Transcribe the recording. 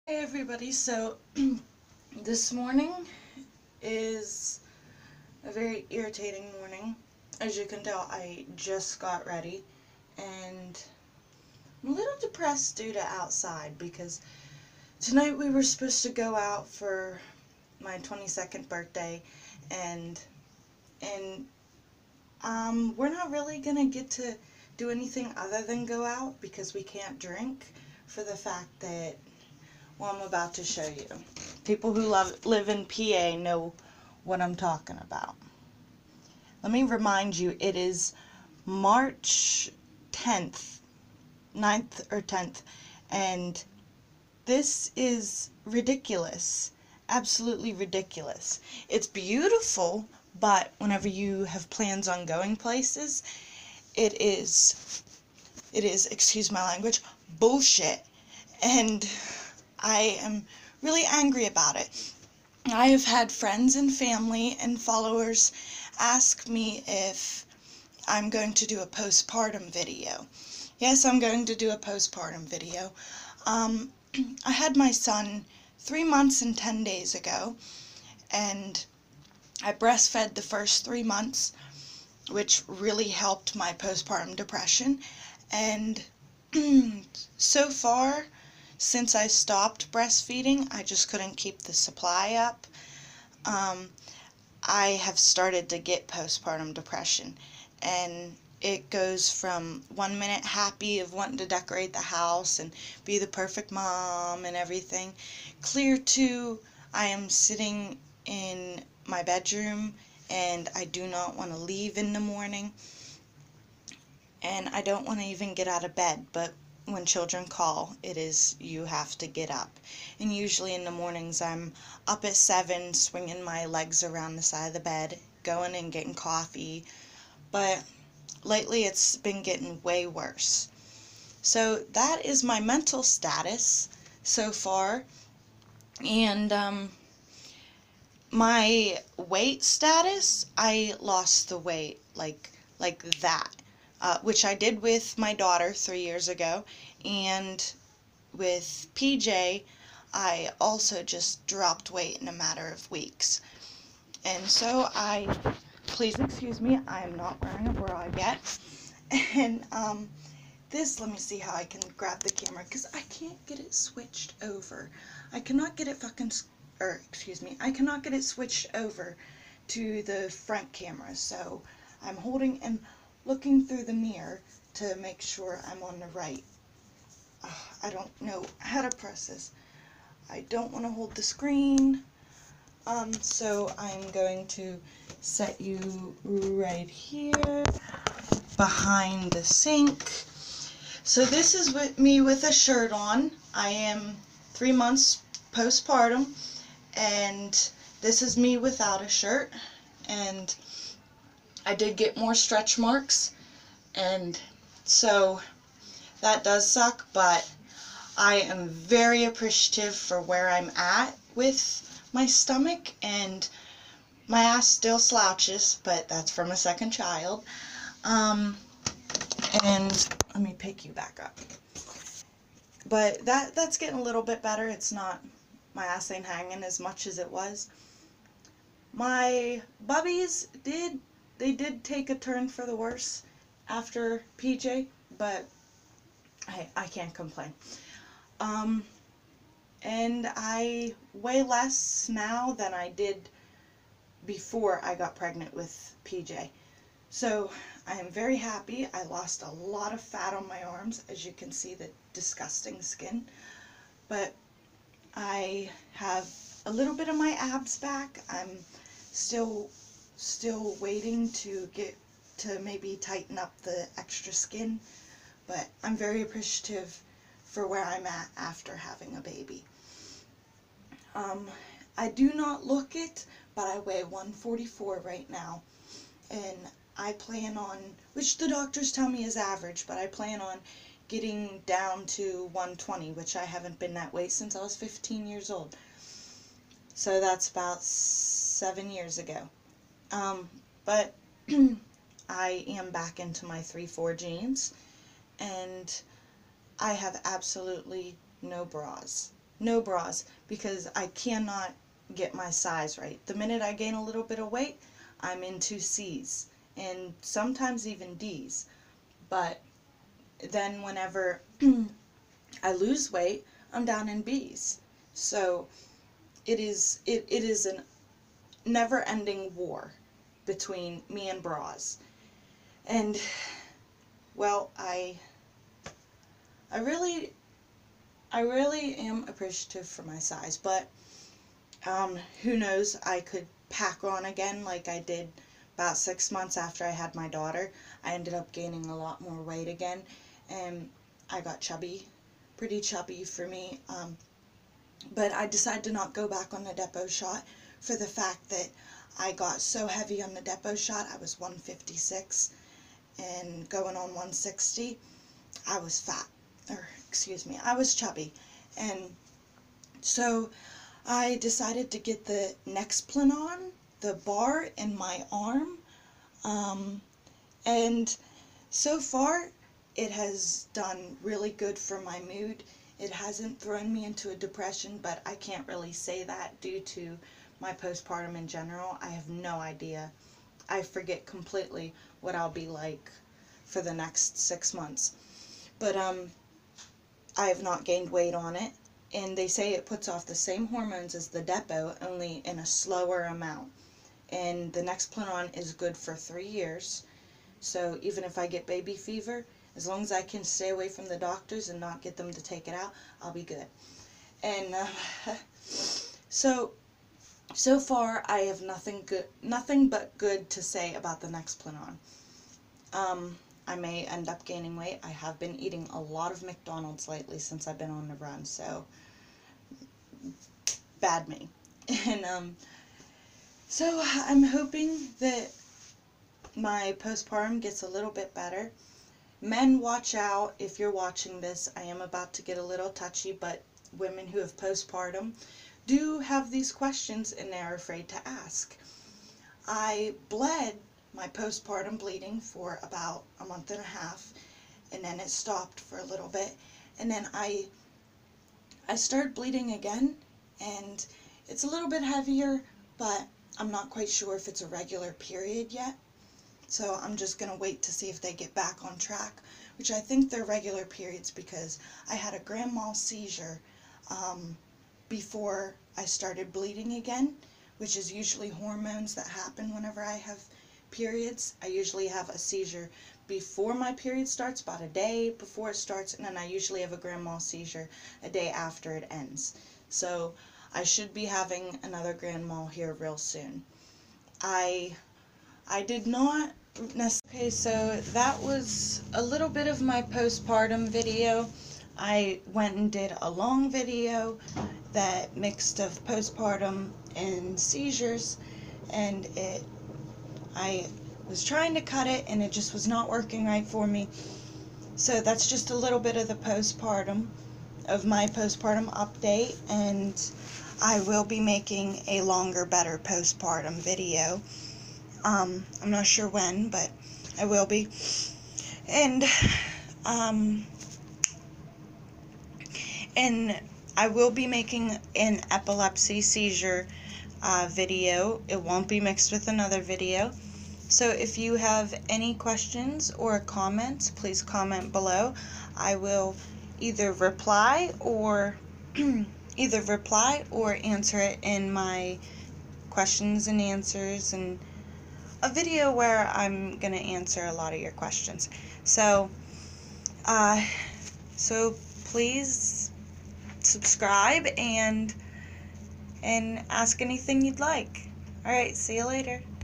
Hey everybody, so this morning is a very irritating morning. As you can tell, I just got ready and I'm a little depressed due to outside because tonight we were supposed to go out for my 22nd birthday and we're not really gonna get to do anything other than go out because we can't drink for the fact that, well, I'm about to show you. People who live in PA know what I'm talking about. Let me remind you, it is March 10th, 9th or 10th, and this is ridiculous. Absolutely ridiculous. It's beautiful, but whenever you have plans on going places, it is, excuse my language, bullshit. And I am really angry about it. I have had friends and family and followers ask me if I'm going to do a postpartum video. Yes, I'm going to do a postpartum video. I had my son 3 months and 10 days ago, and I breastfed the first 3 months, which really helped my postpartum depression. And so far, since I stopped breastfeeding, I just couldn't keep the supply up. I have started to get postpartum depression, and it goes from 1 minute happy of wanting to decorate the house and be the perfect mom and everything, clear to I am sitting in my bedroom and I do not want to leave in the morning, and I don't want to even get out of bed, but when children call, it is you have to get up. And usually in the mornings I'm up at 7 swinging my legs around the side of the bed, going and getting coffee, but lately it's been getting way worse. So that is my mental status so far. And my weight status, I lost the weight like that. Which I did with my daughter 3 years ago, and with PJ, I also just dropped weight in a matter of weeks. And so please excuse me, I am not wearing a bra yet. And this, let me see how I can grab the camera, because I can't get it switched over. I cannot get it I cannot get it switched over to the front camera, so I'm holding and looking through the mirror to make sure I'm on the right. I don't know how to press this. I don't want to hold the screen. So I'm going to set you right here behind the sink. So this is me with a shirt on. I am 3 months postpartum, and this is me without a shirt, and I did get more stretch marks, and so that does suck, but I am very appreciative for where I'm at with my stomach, and my ass still slouches, but that's from a second child. And let me pick you back up. But that's getting a little bit better. It's not, my ass ain't hanging as much as it was. My bubbies did take a turn for the worse after PJ, but I can't complain. And I weigh less now than I did before I got pregnant with PJ. So I am very happy. I lost a lot of fat on my arms, as you can see, the disgusting skin. But I have a little bit of my abs back. I'm still waiting to get to maybe tighten up the extra skin, but I'm very appreciative for where I'm at after having a baby. I do not look it, but I weigh 144 right now, and I plan on, which the doctors tell me is average, but I plan on getting down to 120, which I haven't been that weight since I was 15 years old. So that's about 7 years ago. But I am back into my 3-4 jeans, and I have absolutely no bras. no bras, because I cannot get my size right. The minute I gain a little bit of weight, I'm into C's and sometimes even D's. But then whenever I lose weight, I'm down in B's. So it is a never-ending war between me and bras. And well, I really am appreciative for my size, but who knows, I could pack on again like I did about 6 months after I had my daughter. I ended up gaining a lot more weight again, and I got chubby, pretty chubby for me. But I decided to not go back on the depot shot for the fact that I got so heavy on the depot shot. I was 156 and going on 160. I was fat, or excuse me, I was chubby. And so I decided to get the Nexplanon, the bar in my arm, and so far it has done really good for my mood. It hasn't thrown me into a depression, but I can't really say that due to my postpartum in general. I have no idea. I forget completely what I'll be like for the next 6 months. But I have not gained weight on it, and they say it puts off the same hormones as the depot, only in a slower amount. And the Nexplanon is good for 3 years. So even if I get baby fever, as long as I can stay away from the doctors and not get them to take it out, I'll be good. And so far I have nothing but good to say about the Nexplanon. I may end up gaining weight. I have been eating a lot of McDonald's lately since I've been on the run, so bad me. And so I'm hoping that my postpartum gets a little bit better. Men, watch out if you're watching this. I am about to get a little touchy, but women who have postpartum do have these questions and they're afraid to ask. I bled my postpartum bleeding for about a month and a half, and then it stopped for a little bit, and then I started bleeding again, and it's a little bit heavier, but I'm not quite sure if it's a regular period yet. So I'm just going to wait to see if they get back on track, which I think they're regular periods because I had a grand mal seizure before I started bleeding again, which is usually hormones that happen whenever I have periods. I usually have a seizure before my period starts, about a day before it starts, and then I usually have a grand mal seizure a day after it ends. So I should be having another grand mal here real soon. I did not necessarily. Okay, so that was a little bit of my postpartum video. I went and did a long video that mixed of postpartum and seizures, and I was trying to cut it and it just was not working right for me. So that's just a little bit of the postpartum, of my postpartum update, and I will be making a longer, better postpartum video. I'm not sure when, but I will be. And I will be making an epilepsy seizure video. It won't be mixed with another video. So if you have any questions or comments, please comment below. I will either reply or answer it in my questions and answers, and a video where I'm gonna answer a lot of your questions. So please subscribe and ask anything you'd like. Alright, see you later.